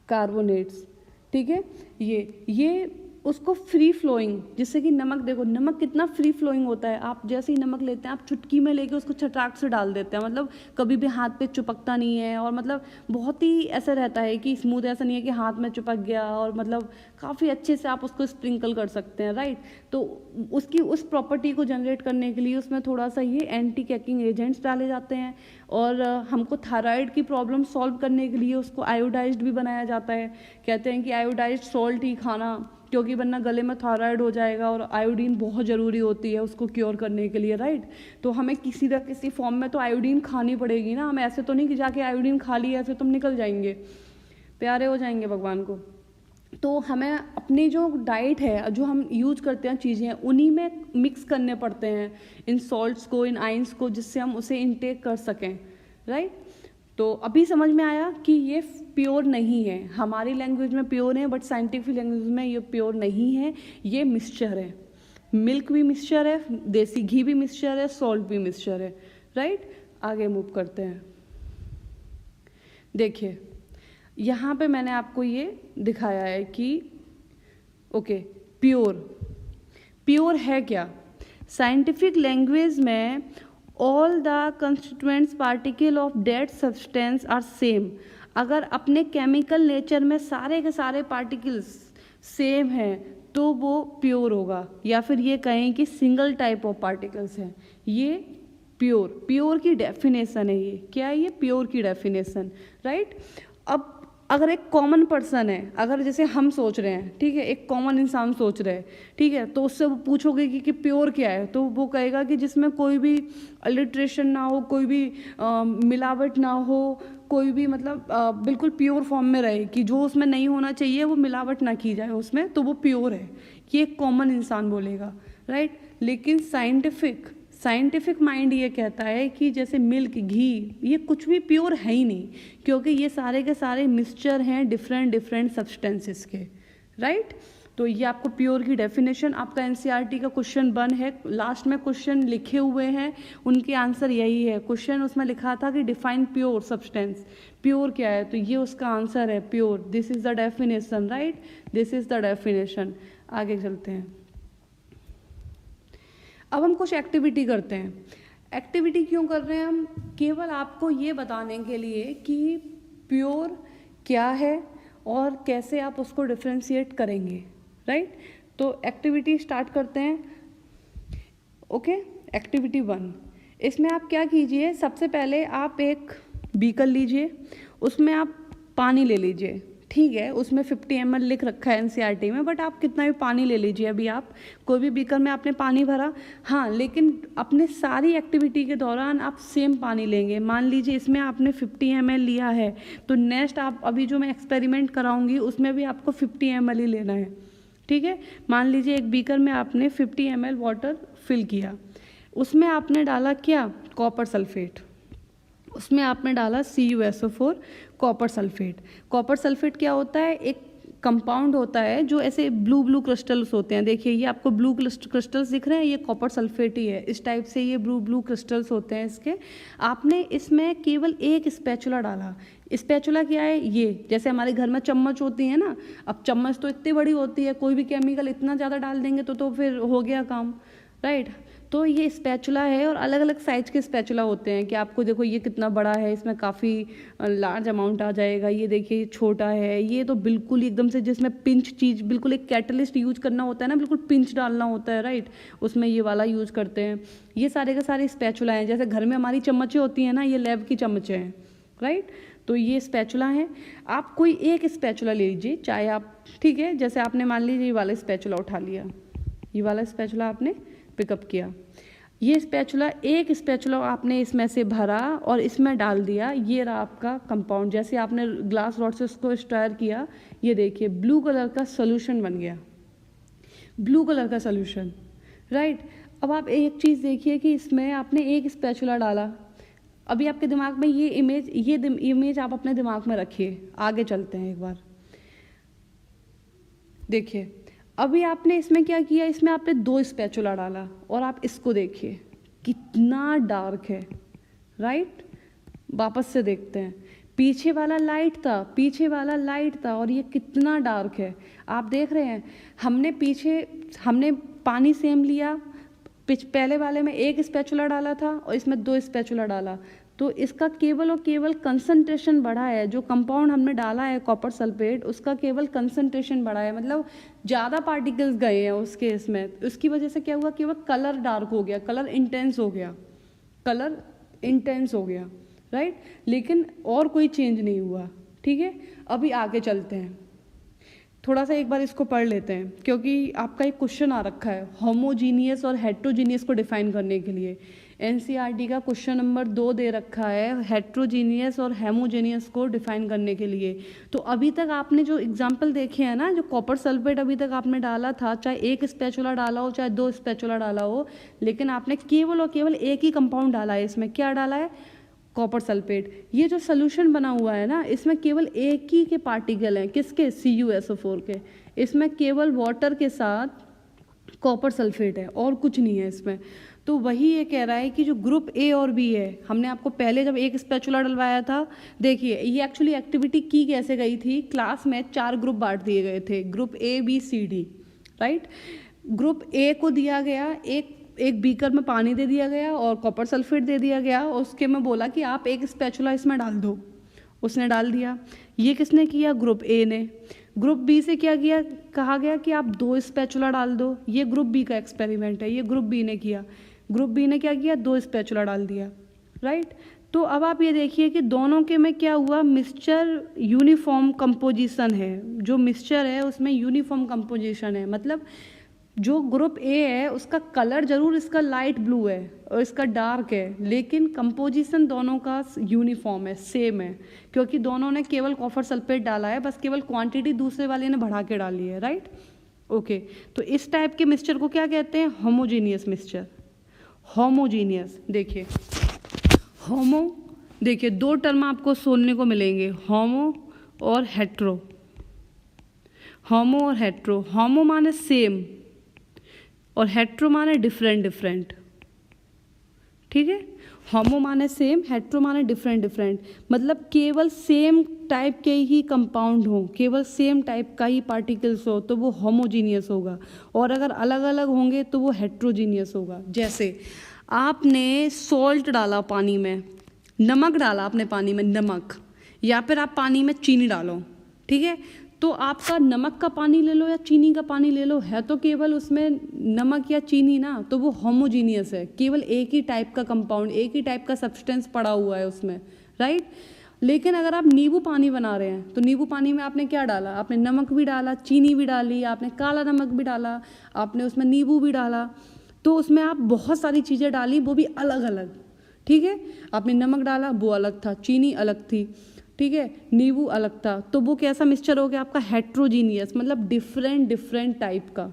carbonates, ठीक है। ये उसको फ्री फ्लोइंग, जिससे कि नमक, देखो नमक कितना फ्री फ्लोइंग होता है, आप जैसे ही नमक लेते हैं आप चुटकी में लेके उसको छटाक से डाल देते हैं, मतलब कभी भी हाथ पे चिपकता नहीं है, और मतलब बहुत ही ऐसा रहता है कि स्मूथ, ऐसा नहीं है कि हाथ में चिपक गया, और मतलब काफ़ी अच्छे से आप उसको स्प्रिंकल कर सकते हैं, राइट। तो उसकी उस प्रॉपर्टी को जनरेट करने के लिए उसमें थोड़ा सा ये एंटी कैकिंग एजेंट्स डाले जाते हैं, और हमको थायराइड की प्रॉब्लम सॉल्व करने के लिए उसको आयोडाइज्ड भी बनाया जाता है। कहते हैं कि आयोडाइज्ड सॉल्ट ही खाना, क्योंकि वरना गले में थायराइड हो जाएगा, और आयोडीन बहुत ज़रूरी होती है उसको क्योर करने के लिए, राइट। तो हमें किसी न किसी फॉर्म में तो आयोडीन खानी पड़ेगी ना, हम ऐसे तो नहीं कि जाके आयोडीन खा लिया ऐसे तुम निकल जाएंगे, प्यारे हो जाएंगे भगवान को। तो हमें अपनी जो डाइट है, जो हम यूज करते हैं चीज़ें, उन्हीं में मिक्स करने पड़ते हैं इन सॉल्ट्स को, इन आइंस को, जिससे हम उसे इनटेक कर सकें, राइट। तो अभी समझ में आया कि ये प्योर नहीं है, हमारी लैंग्वेज में प्योर है, बट साइंटिफिक लैंग्वेज में ये प्योर नहीं है, ये मिक्सचर है। मिल्क भी मिक्सचर है, देसी घी भी मिक्सचर है, सॉल्ट भी मिक्सचर है, राइट। आगे मूव करते हैं। देखिए यहाँ पे मैंने आपको ये दिखाया है कि ओके, प्योर है क्या। साइंटिफिक लैंग्वेज में all the constituents particle of that substance are same. अगर अपने केमिकल नेचर में सारे के सारे पार्टिकल्स सेम हैं तो वो प्योर होगा, या फिर ये कहें कि सिंगल टाइप ऑफ पार्टिकल्स हैं, ये प्योर की डेफिनेशन है। ये क्या है, ये प्योर की डेफिनेशन, राइट। अब अगर एक कॉमन पर्सन है, अगर जैसे हम सोच रहे हैं, ठीक है, एक कॉमन इंसान सोच रहे हैं, ठीक है, तो उससे वो पूछोगे कि प्योर क्या है, तो वो कहेगा कि जिसमें कोई भी अल्ट्रेशन ना हो, कोई भी मिलावट ना हो, कोई भी मतलब बिल्कुल प्योर फॉर्म में रहे, कि जो उसमें नहीं होना चाहिए वो मिलावट ना की जाए उसमें, तो वो प्योर है, ये एक कॉमन इंसान बोलेगा, राइट। लेकिन साइंटिफिक माइंड ये कहता है कि जैसे मिल्क, घी, ये कुछ भी प्योर है ही नहीं, क्योंकि ये सारे के सारे मिक्सचर हैं डिफरेंट सब्सटेंसेस के, राइट। तो ये आपको प्योर की डेफिनेशन, आपका एनसीईआरटी का क्वेश्चन 1 है, लास्ट में क्वेश्चन लिखे हुए हैं, उनके आंसर यही है। क्वेश्चन उसमें लिखा था कि डिफाइन प्योर सब्सटेंस, प्योर क्या है, तो ये उसका आंसर है pure. This is the definition, right, this is the definition. आगे चलते हैं, अब हम कुछ एक्टिविटी करते हैं। एक्टिविटी क्यों कर रहे हैं हम? केवल आपको ये बताने के लिए कि प्योर क्या है और कैसे आप उसको डिफ्रेंशिएट करेंगे, राइट। तो एक्टिविटी स्टार्ट करते हैं। ओके, एक्टिविटी 1, इसमें आप क्या कीजिए, सबसे पहले आप एक बीकर लीजिए, उसमें आप पानी ले लीजिए, ठीक है। उसमें 50 ml लिख रखा है एनसीईआरटी में, बट आप कितना भी पानी ले लीजिए। अभी आप कोई भी बीकर में आपने पानी भरा, हाँ, लेकिन अपने सारी एक्टिविटी के दौरान आप सेम पानी लेंगे। मान लीजिए इसमें आपने 50 ml लिया है, तो नेक्स्ट आप अभी जो मैं एक्सपेरिमेंट कराऊंगी उसमें भी आपको 50 ml ही लेना है, ठीक है। मान लीजिए एक बीकर में आपने 50 ml वाटर फिल किया, उसमें आपने डाला क्या, कॉपर सल्फेट, उसमें आपने डाला CuSO4 copper sulphate. Copper sulphate क्या होता है, एक कंपाउंड होता है जो ऐसे ब्लू ब्लू क्रिस्टल्स होते हैं। देखिए ये आपको ब्लू क्रिस्टल्स दिख रहे हैं, ये कॉपर सल्फेट ही है। इस टाइप से ये ब्लू ब्लू क्रिस्टल्स होते हैं इसके। आपने इसमें केवल एक स्पैचुला डाला। स्पैचुला क्या है, ये जैसे हमारे घर में चम्मच होती है ना, अब चम्मच तो इतनी बड़ी होती है, कोई भी केमिकल इतना ज़्यादा डाल देंगे तो फिर हो गया काम, राइट। तो ये स्पैचुला है और अलग अलग साइज के स्पैचुला होते हैं कि आपको देखो ये कितना बड़ा है, इसमें काफ़ी लार्ज अमाउंट आ जाएगा। ये देखिए छोटा है, ये तो बिल्कुल एकदम से जिसमें पिंच चीज़, बिल्कुल एक कैटलिस्ट यूज करना होता है ना, बिल्कुल पिंच डालना होता है, राइट, उसमें ये वाला यूज करते हैं। ये सारे के सारे स्पैचुला हैं। जैसे घर में हमारी चम्मचें होती हैं ना, ये लैब की चम्मचें हैं, राइट। तो ये स्पैचुला है। आप कोई एक स्पैचुला ले लीजिए, चाहे आप, ठीक है, जैसे आपने मान लीजिए ये वाला स्पैचुला उठा लिया, ये वाला स्पैचुला आपने पिकअप किया। ये स्पैचुला, एक स्पैचुला आपने इसमें से भरा और इसमें डाल दिया। ये रहा आपका कंपाउंड। जैसे आपने ग्लास रॉड से उसको स्टायर किया, ये देखिए ब्लू कलर का सोल्यूशन बन गया, ब्लू कलर का सोल्यूशन, राइट। अब आप एक चीज़ देखिए कि इसमें आपने एक स्पैचुला डाला। अभी आपके दिमाग में ये इमेज आप अपने दिमाग में रखिए। आगे चलते हैं एक बार, देखिए अभी आपने इसमें क्या किया, इसमें आपने 2 स्पैचुला डाला और आप इसको देखिए कितना डार्क है, राइट। वापस से देखते हैं, पीछे वाला लाइट था, पीछे वाला लाइट था और ये कितना डार्क है, आप देख रहे हैं। हमने पानी सेम लिया, पहले वाले में एक स्पैचुला डाला था और इसमें 2 स्पैचुला डाला, तो इसका केवल और केवल कंसंट्रेशन बढ़ा है। जो कंपाउंड हमने डाला है कॉपर सल्फेट, उसका केवल कंसंट्रेशन बढ़ा है, मतलब ज़्यादा पार्टिकल्स गए हैं उसके इसमें। उसकी वजह से क्या हुआ, केवल कलर डार्क हो गया, कलर इंटेंस हो गया, कलर इंटेंस हो गया, राइट। लेकिन और कोई चेंज नहीं हुआ, ठीक है। अभी आगे चलते हैं, थोड़ा सा एक बार इसको पढ़ लेते हैं, क्योंकि आपका एक क्वेश्चन आ रखा है होमोजीनियस और हेट्रोजीनियस को डिफाइन करने के लिए। एनसीईआरटी का क्वेश्चन नंबर 2 दे रखा है हेट्रोजीनियस और हेमोजीनियस को डिफाइन करने के लिए। तो अभी तक आपने जो एग्जाम्पल देखे हैं ना, जो कॉपर सल्फेट अभी तक आपने डाला था, चाहे एक स्पैचुला डाला हो चाहे 2 स्पैचुला डाला हो, लेकिन आपने केवल और केवल एक ही कंपाउंड डाला है। इसमें क्या डाला है, कॉपर सल्फेट। ये जो सोल्यूशन बना हुआ है ना, इसमें केवल एक ही के पार्टिकल हैं, किसके, CuSO4 के। इसमें केवल वाटर के साथ कॉपर सल्फेट है और कुछ नहीं है इसमें। तो वही ये कह रहा है कि जो ग्रुप ए और बी है, हमने आपको पहले जब एक स्पैचुला डलवाया था, देखिए ये एक्चुअली एक्टिविटी की कैसे गई थी, क्लास में 4 ग्रुप बांट दिए गए थे, group A, B, C, D, right. Group A को दिया गया एक बीकर में पानी दे दिया गया और कॉपर सल्फेट दे दिया गया, और उसके में बोला कि आप एक स्पैचुला इसमें डाल दो, उसने डाल दिया। ये किसने किया, ग्रुप ए ने। ग्रुप बी से क्या किया, कहा गया कि आप 2 स्पैचुला डाल दो। ये ग्रुप बी का एक्सपेरिमेंट है, ये ग्रुप बी ने किया। ग्रुप बी ने क्या किया, 2 स्पैचुला डाल दिया, राइट। तो अब आप ये देखिए कि दोनों के में क्या हुआ, मिक्सचर यूनिफॉर्म कंपोजिशन है। जो मिक्सचर है उसमें यूनिफॉर्म कंपोजिशन है, मतलब जो ग्रुप ए है उसका कलर जरूर इसका लाइट ब्लू है और इसका डार्क है, लेकिन कंपोजिशन दोनों का यूनिफॉर्म है, सेम है, क्योंकि दोनों ने केवल कॉपर सल्फेट डाला है, बस केवल क्वांटिटी दूसरे वाले ने बढ़ा के डाली है, राइट। ओके, तो इस टाइप के मिक्सचर को क्या कहते हैं, होमोजीनियस मिक्सचर। होमोजीनियस, देखिए होमो, देखिए 2 टर्म आपको सुनने को मिलेंगे, होमो और हेट्रो। होमो और हेट्रो, होमो माने सेम और हेट्रो माने डिफरेंट डिफरेंट, ठीक है। होमो माने सेम, हेट्रो माने डिफरेंट डिफरेंट, मतलब केवल सेम टाइप के ही कंपाउंड हो, केवल सेम टाइप का ही पार्टिकल्स हो तो वो होमोजीनियस होगा, और अगर अलग अलग होंगे तो वो हेट्रोजीनियस होगा। जैसे आपने सॉल्ट डाला पानी में, नमक डाला आपने पानी में, नमक, या फिर आप पानी में चीनी डालो, ठीक है, तो आपका नमक का पानी ले लो या चीनी का पानी ले लो, है तो केवल उसमें नमक या चीनी ना, तो वो होमोजीनियस है, केवल एक ही टाइप का कंपाउंड, एक ही टाइप का सब्सटेंस पड़ा हुआ है उसमें, राइट। लेकिन अगर आप नींबू पानी बना रहे हैं तो नींबू पानी में आपने क्या डाला, आपने नमक भी डाला, चीनी भी डाली, आपने काला नमक भी डाला, आपने उसमें नींबू भी डाला, तो उसमें आप बहुत सारी चीज़ें डाली, वो भी अलग अलग, ठीक है। आपने नमक डाला वो अलग था, चीनी अलग थी, ठीक है, नींबू अलग था, तो वो कैसा मिक्सचर हो गया आपका, हेट्रोजीनियस, मतलब डिफरेंट डिफरेंट टाइप का,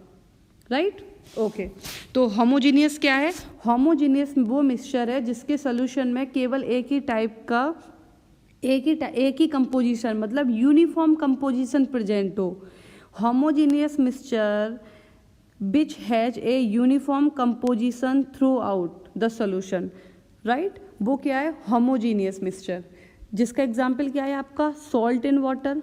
राइट। ओके, तो होमोजीनियस क्या है, होमोजीनियस वो मिक्सचर है जिसके सोल्यूशन में केवल एक ही टाइप का, एक ही कंपोजिशन, मतलब यूनिफॉर्म कंपोजिशन प्रेजेंट हो। Homogeneous mixture which has a uniform composition throughout the solution, right। वो क्या है, homogeneous mixture, जिसका एग्जाम्पल क्या है आपका, सॉल्ट इन वाटर,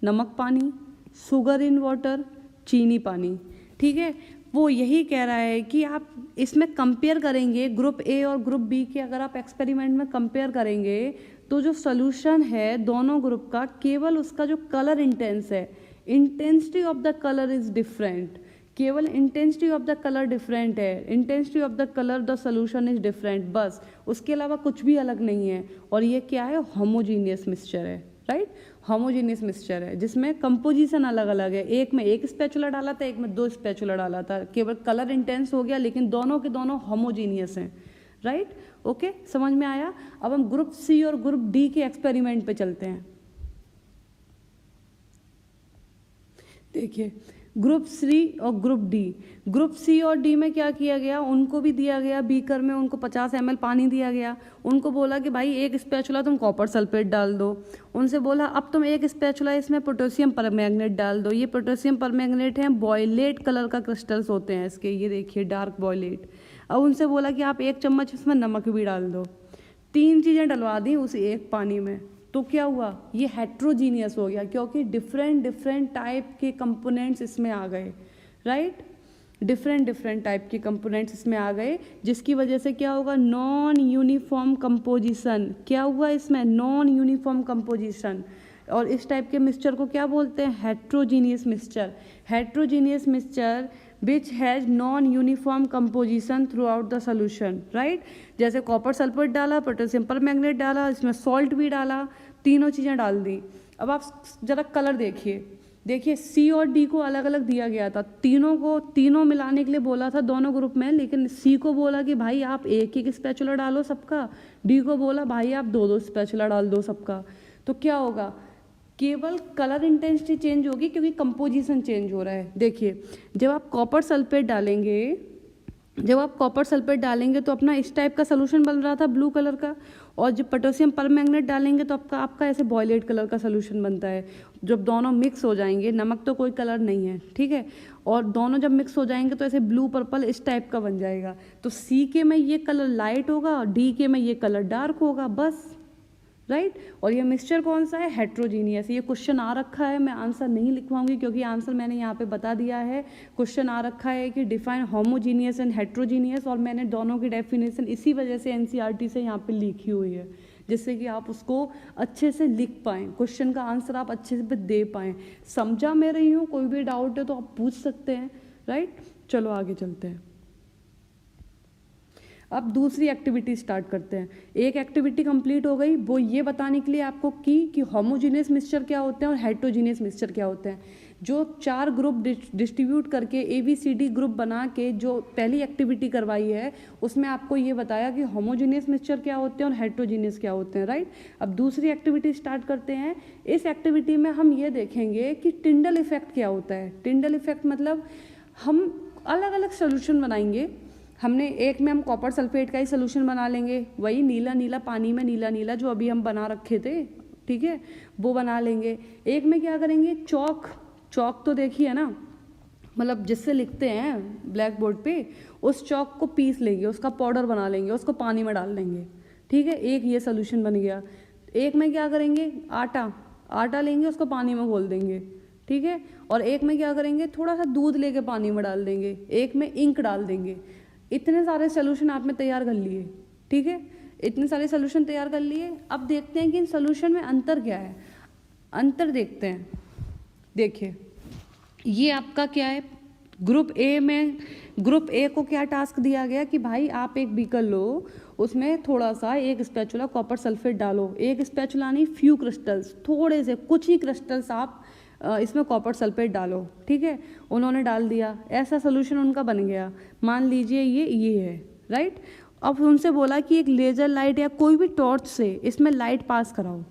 नमक पानी, शुगर इन वाटर, चीनी पानी, ठीक है। वो यही कह रहा है कि आप इसमें कंपेयर करेंगे ग्रुप ए और ग्रुप बी के, अगर आप एक्सपेरिमेंट में कंपेयर करेंगे तो जो सोल्यूशन है दोनों ग्रुप का, केवल उसका जो कलर इंटेंस है, intensity of the colour is different, केवल intensity of the colour different है, intensity of the colour the solution is different, बस, उसके अलावा कुछ भी अलग नहीं है। और ये क्या है, होमोजीनियस मिक्सचर है, राइट। होमोजीनियस मिक्सचर है जिसमें कंपोजिशन अलग अलग है, एक में एक स्पैचुला डाला था, एक में दो स्पैचुला डाला था, केवल कलर इंटेंस हो गया, लेकिन दोनों के दोनों होमोजीनियस हैं, राइट। ओके, समझ में आया। अब हम ग्रुप सी और ग्रुप डी के एक्सपेरिमेंट पे चलते हैं। देखिए, ग्रुप सी और ग्रुप डी, ग्रुप सी और डी में क्या किया गया, उनको भी दिया गया बीकर में, उनको 50 ml पानी दिया गया, उनको बोला कि भाई एक स्पैचुला तुम कॉपर सल्फेट डाल दो, उनसे बोला अब तुम एक स्पैचुला इसमें पोटेशियम परमैंगनेट डाल दो, ये पोटेशियम परमैंगनेट है, बॉयलेट कलर का क्रिस्टल्स होते हैं इसके, ये देखिए डार्क बॉयलेट। अब उनसे बोला कि आप 1 चम्मच इसमें नमक भी डाल दो, 3 चीज़ें डलवा दी उस एक पानी में, तो क्या हुआ, ये हेट्रोजीनियस हो गया, क्योंकि डिफरेंट डिफरेंट टाइप के कंपोनेंट्स इसमें आ गए, राइट। डिफरेंट डिफरेंट टाइप के कंपोनेंट्स इसमें आ गए, जिसकी वजह से क्या होगा, नॉन यूनिफॉर्म कंपोजिशन, क्या हुआ इसमें, नॉन यूनिफॉर्म कंपोजिशन। और इस टाइप के मिक्सचर को क्या बोलते हैं, heterogeneous mixture. Heterogeneous mixture which has non uniform composition throughout the solution, right। जैसे कॉपर सल्फेट डाला, पोटेशियम परमैंगनेट डाला, इसमें सॉल्ट भी डाला, तीनों चीज़ें डाल दी। अब आप जरा कलर देखिए सी और डी को अलग अलग दिया गया था, तीनों मिलाने के लिए बोला था दोनों ग्रुप में, लेकिन सी को बोला कि भाई आप एक एक स्पैचुला डालो सबका, डी को बोला भाई आप 2 स्पैचुला डाल दो सबका। तो क्या होगा, केवल कलर इंटेंसिटी चेंज होगी क्योंकि कंपोजिशन चेंज हो रहा है। देखिए, जब आप कॉपर सल्फेट डालेंगे तो अपना इस टाइप का सोल्यूशन बन रहा था ब्लू कलर का, और जब पोटेशियम परमैंगनेट डालेंगे तो आपका ऐसे वॉयलेट कलर का सोल्यूशन बनता है। जब दोनों मिक्स हो जाएंगे, नमक तो कोई कलर नहीं है, ठीक है, और दोनों जब मिक्स हो जाएंगे तो ऐसे ब्लू पर्पल इस टाइप का बन जाएगा। तो सी के में ये कलर लाइट होगा और डी के में ये कलर डार्क होगा, बस, राइट। और ये मिक्सचर कौन सा है, हेट्रोजीनियस। ये क्वेश्चन आ रखा है, मैं आंसर नहीं लिखवाऊंगी क्योंकि आंसर मैंने यहाँ पे बता दिया है। क्वेश्चन आ रखा है कि डिफाइन होमोजीनियस एंड हेट्रोजीनियस, और मैंने दोनों की डेफिनेशन इसी वजह से एनसीईआरटी से यहाँ पे लिखी हुई है, जिससे कि आप उसको अच्छे से लिख पाएँ, क्वेश्चन का आंसर आप अच्छे से दे पाएँ। समझा मैं रही हूँ, कोई भी डाउट है तो आप पूछ सकते हैं, राइट। चलो आगे चलते हैं। अब दूसरी एक्टिविटी स्टार्ट करते हैं। एक एक्टिविटी कंप्लीट हो गई, वो ये बताने के लिए आपको कि होमोजीनियस मिक्सचर क्या होते हैं और हेट्रोजीनियस मिक्सचर क्या होते हैं। जो 4 ग्रुप डिस्ट्रीब्यूट करके ABCD ग्रुप बना के जो पहली एक्टिविटी करवाई है, उसमें आपको ये बताया कि होमोजीनियस मिक्सचर क्या होते हैं और हेट्रोजीनियस क्या होते हैं, राइट। अब दूसरी एक्टिविटी स्टार्ट करते हैं। इस एक्टिविटी में हम ये देखेंगे कि टिंडल इफेक्ट क्या होता है। टिंडल इफेक्ट मतलब हम अलग अलग सोल्यूशन बनाएंगे। हमने एक में हम कॉपर सल्फेट का ही सोल्यूशन बना लेंगे, वही नीला नीला पानी में नीला नीला जो अभी हम बना रखे थे, ठीक है, वो बना लेंगे। एक में क्या करेंगे, चौक तो देखिए है ना, मतलब जिससे लिखते हैं ब्लैक बोर्ड पे, उस चौक को पीस लेंगे, उसका पाउडर बना लेंगे, उसको पानी में डाल देंगे, ठीक है, एक ये सोल्यूशन बन गया। एक में क्या करेंगे, आटा लेंगे, उसको पानी में घोल देंगे, ठीक है, और एक में क्या करेंगे, थोड़ा सा दूध लेके पानी में डाल देंगे, एक में इंक डाल देंगे। इतने सारे सोल्यूशन आपने तैयार कर लिए, ठीक है, इतने सारे सोल्यूशन तैयार कर लिए। अब देखते हैं कि इन सोल्यूशन में अंतर क्या है, अंतर देखते हैं। देखिए ये आपका क्या है, ग्रुप ए में, ग्रुप ए को क्या टास्क दिया गया कि भाई आप एक बीकर लो, उसमें थोड़ा सा एक स्पैचुला कॉपर सल्फेट डालो, एक स्पैचुला नहीं, फ्यू क्रिस्टल्स, थोड़े से कुछ ही क्रिस्टल्स आप इसमें कॉपर सल्फेट डालो, ठीक है, उन्होंने डाल दिया, ऐसा सोल्यूशन उनका बन गया। मान लीजिए ये है, राइट। अब उनसे बोला कि एक लेज़र लाइट या कोई भी टॉर्च से इसमें लाइट पास कराओ,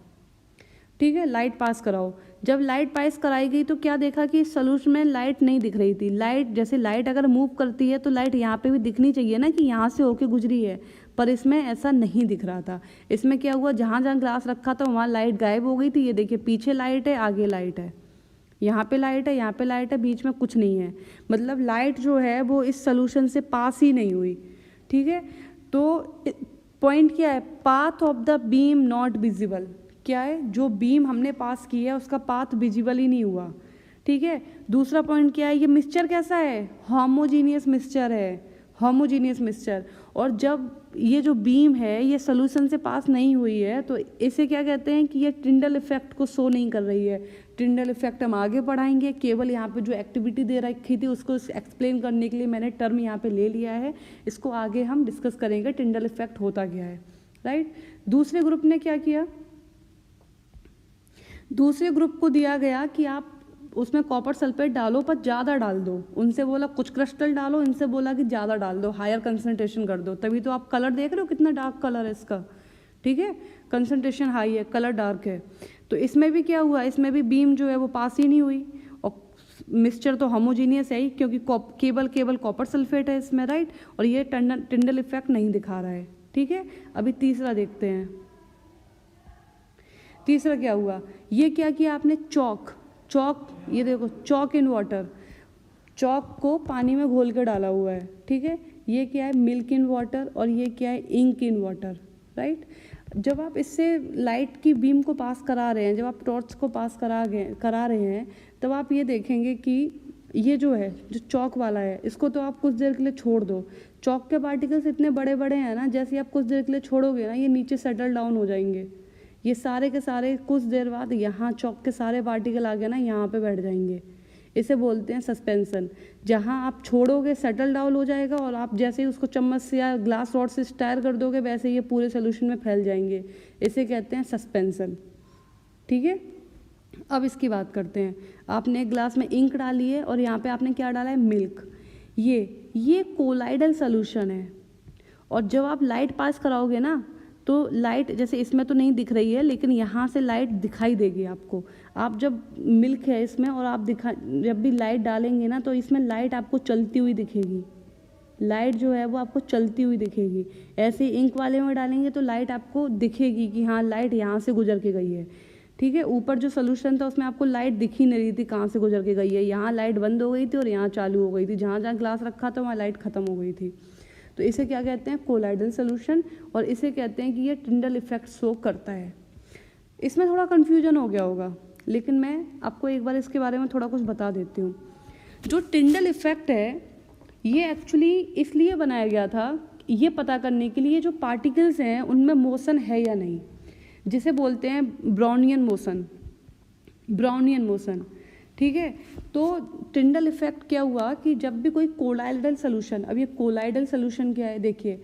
ठीक है, लाइट पास कराओ। जब लाइट पास कराई गई तो क्या देखा कि सोल्यूशन में लाइट नहीं दिख रही थी। लाइट, जैसे लाइट अगर मूव करती है तो लाइट यहाँ पे भी दिखनी चाहिए ना कि यहाँ से होके गुजरी है, पर इसमें ऐसा नहीं दिख रहा था। इसमें क्या हुआ, जहाँ जहाँ ग्लास रखा था वहाँ लाइट गायब हो गई थी। ये देखिए पीछे लाइट है, आगे लाइट है, यहाँ पे लाइट है, यहाँ पे लाइट है, बीच में कुछ नहीं है, मतलब लाइट जो है वो इस सोल्यूशन से पास ही नहीं हुई, ठीक है। तो पॉइंट क्या है, path of the beam not visible, क्या है, जो बीम हमने पास की है उसका पाथ विजिबल ही नहीं हुआ, ठीक है। दूसरा पॉइंट क्या है, ये मिक्सचर कैसा है, होमोजीनियस मिक्सचर है, होमोजीनियस मिक्सचर। और जब ये जो बीम है ये सोल्यूशन से पास नहीं हुई है तो इसे क्या कहते हैं कि ये टिंडल इफेक्ट को शो नहीं कर रही है। टिंडल इफेक्ट हम आगे पढ़ाएंगे, केवल यहाँ पे जो एक्टिविटी दे रखी थी उसको एक्सप्लेन करने के लिए मैंने टर्म यहाँ पे ले लिया है, इसको आगे हम डिस्कस करेंगे टिंडल इफेक्ट होता क्या है, राइट। दूसरे ग्रुप ने क्या किया, दूसरे ग्रुप को दिया गया कि आप उसमें कॉपर सल्फेट डालो पर ज़्यादा डाल दो। उनसे बोला कुछ क्रिस्टल डालो, इनसे बोला कि ज़्यादा डाल दो, हायर कंसंट्रेशन कर दो। तभी तो आप कलर देख रहे हो कितना डार्क कलर है इसका, ठीक है, कंसंट्रेशन हाई है, कलर डार्क है। तो इसमें भी क्या हुआ, इसमें भी बीम जो है वो पास ही नहीं हुई, और मिक्सचर तो होमोजीनियस है ही क्योंकि केवल कॉपर सल्फेट है इसमें, राइट। और ये टिंडल इफेक्ट नहीं दिखा रहा है, ठीक है। अभी तीसरा देखते हैं, तीसरा क्या हुआ, ये क्या किया आपने, चौक, ये देखो चौक इन वाटर, चौक को पानी में घोल के डाला हुआ है, ठीक है। ये क्या है, मिल्क इन वाटर, और ये क्या है, इंक इन वाटर, राइट। जब आप इससे लाइट की बीम को पास करा रहे हैं, जब आप टॉर्च को पास करा रहे हैं, तब आप ये देखेंगे कि ये जो है, जो चौक वाला है, इसको तो आप कुछ देर के लिए छोड़ दो। चौक के पार्टिकल्स इतने बड़े बड़े हैं ना, जैसे आप कुछ देर के लिए छोड़ोगे ना, ये नीचे सेटल डाउन हो जाएंगे। ये सारे के सारे कुछ देर बाद यहाँ चौक के सारे पार्टिकल आ गए ना, यहाँ पे बैठ जाएंगे। इसे बोलते हैं सस्पेंशन। जहाँ आप छोड़ोगे सेटल डाउन हो जाएगा, और आप जैसे ही उसको चम्मच से या ग्लास रॉड से स्टायर कर दोगे वैसे ये पूरे सोल्यूशन में फैल जाएंगे। इसे कहते हैं सस्पेंशन, ठीक है। अब इसकी बात करते हैं। आपने एक ग्लास में इंक डाली है और यहाँ पे आपने क्या डाला है, मिल्क। ये कोलाइडल सोल्यूशन है, और जब आप लाइट पास कराओगे ना तो लाइट, जैसे इसमें तो नहीं दिख रही है लेकिन यहाँ से लाइट दिखाई देगी आपको। आप जब मिल्क है इसमें और आप जब भी लाइट डालेंगे ना तो इसमें लाइट आपको चलती हुई दिखेगी, लाइट जो है वो आपको चलती हुई दिखेगी। ऐसे इंक वाले में डालेंगे तो लाइट आपको दिखेगी कि हाँ लाइट यहाँ से गुजर के गई है, ठीक है। ऊपर जो सोल्यूशन था उसमें आपको लाइट दिख ही नहीं रही थी कहाँ से गुजर के गई है, यहाँ लाइट बंद हो गई थी और यहाँ चालू हो गई थी, जहाँ जहाँ ग्लास रखा था वहाँ लाइट खत्म हो गई थी। तो इसे क्या कहते हैं, कोलाइडल सोल्यूशन, और इसे कहते हैं कि ये टिंडल इफेक्ट शो करता है। इसमें थोड़ा कन्फ्यूजन हो गया होगा, लेकिन मैं आपको एक बार इसके बारे में थोड़ा कुछ बता देती हूँ। जो टिंडल इफेक्ट है ये एक्चुअली इसलिए बनाया गया था, ये पता करने के लिए जो पार्टिकल्स हैं उनमें मोशन है या नहीं, जिसे बोलते हैं ब्राउनियन मोशन, ठीक है। तो टिंडल इफेक्ट क्या हुआ कि जब भी कोई कोलाइडल सोल्यूशन, अब ये कोलाइडल सोल्यूशन क्या है, देखिए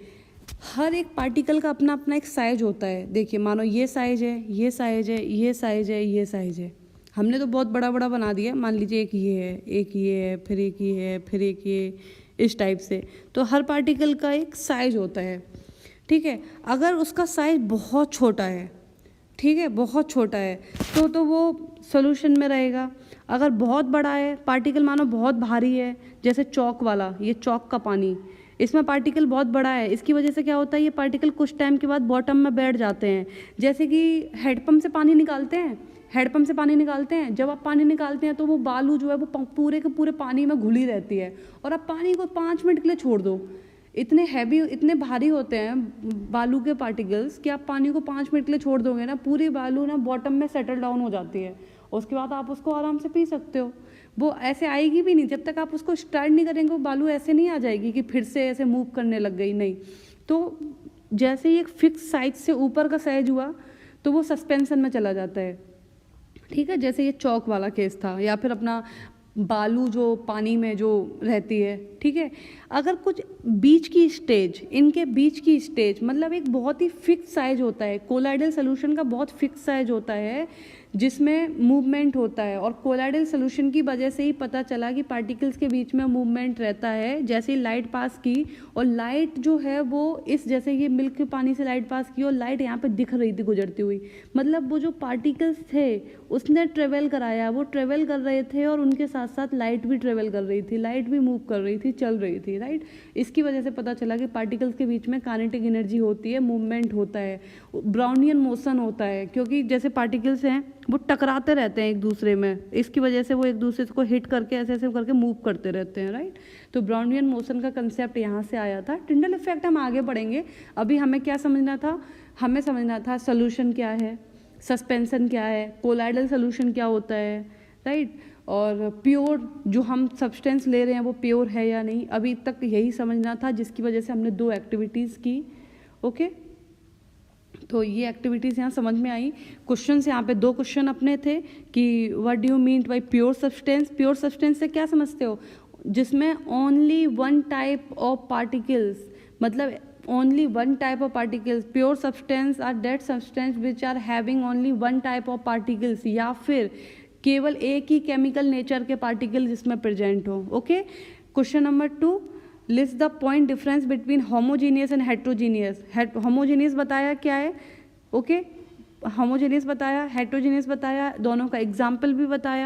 हर एक पार्टिकल का अपना अपना एक साइज होता है। देखिए मानो ये साइज है, ये साइज है, ये साइज है, ये साइज है। हमने तो बहुत बड़ा बड़ा बना दिया, मान लीजिए एक ये है, एक ये है, फिर एक ये है, फिर एक ये, इस टाइप से। तो हर पार्टिकल का एक साइज होता है, ठीक है। अगर उसका साइज बहुत छोटा है, ठीक है, बहुत छोटा है तो वो सोल्यूशन में रहेगा। अगर बहुत बड़ा है पार्टिकल, मानो बहुत भारी है, जैसे चौक वाला, ये चौक का पानी, इसमें पार्टिकल बहुत बड़ा है, इसकी वजह से क्या होता है, ये पार्टिकल कुछ टाइम के बाद बॉटम में बैठ जाते हैं। जैसे कि हेडपम्प से पानी निकालते हैं, हैंडपम्प से पानी निकालते हैं, जब आप पानी निकालते हैं तो वो बालू जो है वो पूरे के पूरे पानी में घुली रहती है, और आप पानी को 5 मिनट के लिए छोड़ दो, इतने हैवी, इतने भारी होते हैं बालू के पार्टिकल्स कि आप पानी को 5 मिनट के लिए छोड़ दोगे ना, पूरी बालू ना बॉटम में सेटल डाउन हो जाती है, उसके बाद आप उसको आराम से पी सकते हो। वो ऐसे आएगी भी नहीं, जब तक आप उसको स्टार्ट नहीं करेंगे वो बालू ऐसे नहीं आ जाएगी कि फिर से ऐसे मूव करने लग गई, नहीं। तो जैसे ही एक फिक्स साइज से ऊपर का साइज हुआ तो वो सस्पेंशन में चला जाता है, ठीक है। जैसे ये चौक वाला केस था, या फिर अपना बालू जो पानी में जो रहती है, ठीक है। अगर कुछ बीच की स्टेज, इनके बीच की स्टेज मतलब एक बहुत ही फिक्स साइज होता है, कोलाइडल सोल्यूशन का बहुत फिक्स साइज होता है जिसमें मूवमेंट होता है, और कोलाइडल सोल्यूशन की वजह से ही पता चला कि पार्टिकल्स के बीच में मूवमेंट रहता है। जैसे ही लाइट पास की, और लाइट जो है वो इस, जैसे ये मिल्क के पानी से लाइट पास की और लाइट यहाँ पे दिख रही थी गुजरती हुई, मतलब वो जो पार्टिकल्स थे उसने ट्रेवल कराया, वो ट्रेवल कर रहे थे और उनके साथ साथ लाइट भी ट्रेवल कर रही थी, लाइट भी मूव कर रही थी, चल रही थी, राइट। इसकी वजह से पता चला कि पार्टिकल्स के बीच में काइनेटिक एनर्जी होती है, मूवमेंट होता है, ब्राउनियन मोशन होता है, क्योंकि जैसे पार्टिकल्स हैं वो टकराते रहते हैं एक दूसरे में, इसकी वजह से वो एक दूसरे को हिट करके ऐसे ऐसे करके मूव करते रहते हैं, राइट। तो ब्राउनियन मोशन का कंसेप्ट यहाँ से आया था। टिंडल इफेक्ट हम आगे बढ़ेंगे, अभी हमें क्या समझना था, हमें समझना था सोल्यूशन क्या है, सस्पेंशन क्या है, कोलाइडल सोल्यूशन क्या होता है, राइट, और प्योर जो हम सब्सटेंस ले रहे हैं वो प्योर है या नहीं, अभी तक यही समझना था, जिसकी वजह से हमने 2 एक्टिविटीज़ की, ओके। तो ये एक्टिविटीज़ यहाँ समझ में आई। क्वेश्चंस यहाँ पे 2 क्वेश्चन अपने थे कि what do you mean by pure substance. Pure substance से क्या समझते हो, जिसमें ओनली 1 टाइप ऑफ पार्टिकल्स, मतलब only 1 type of particles. Pure substance are that substance which are having only 1 type of particles, या फिर केवल एक ही केमिकल नेचर के पार्टिकल जिसमें प्रेजेंट हो, okay. Question number 2, list the point difference between homogeneous and heterogeneous. Homogeneous बताया क्या है, ओके, होमोजीनियस बताया, हेट्रोजीनियस बताया, दोनों का एग्जाम्पल भी बताया।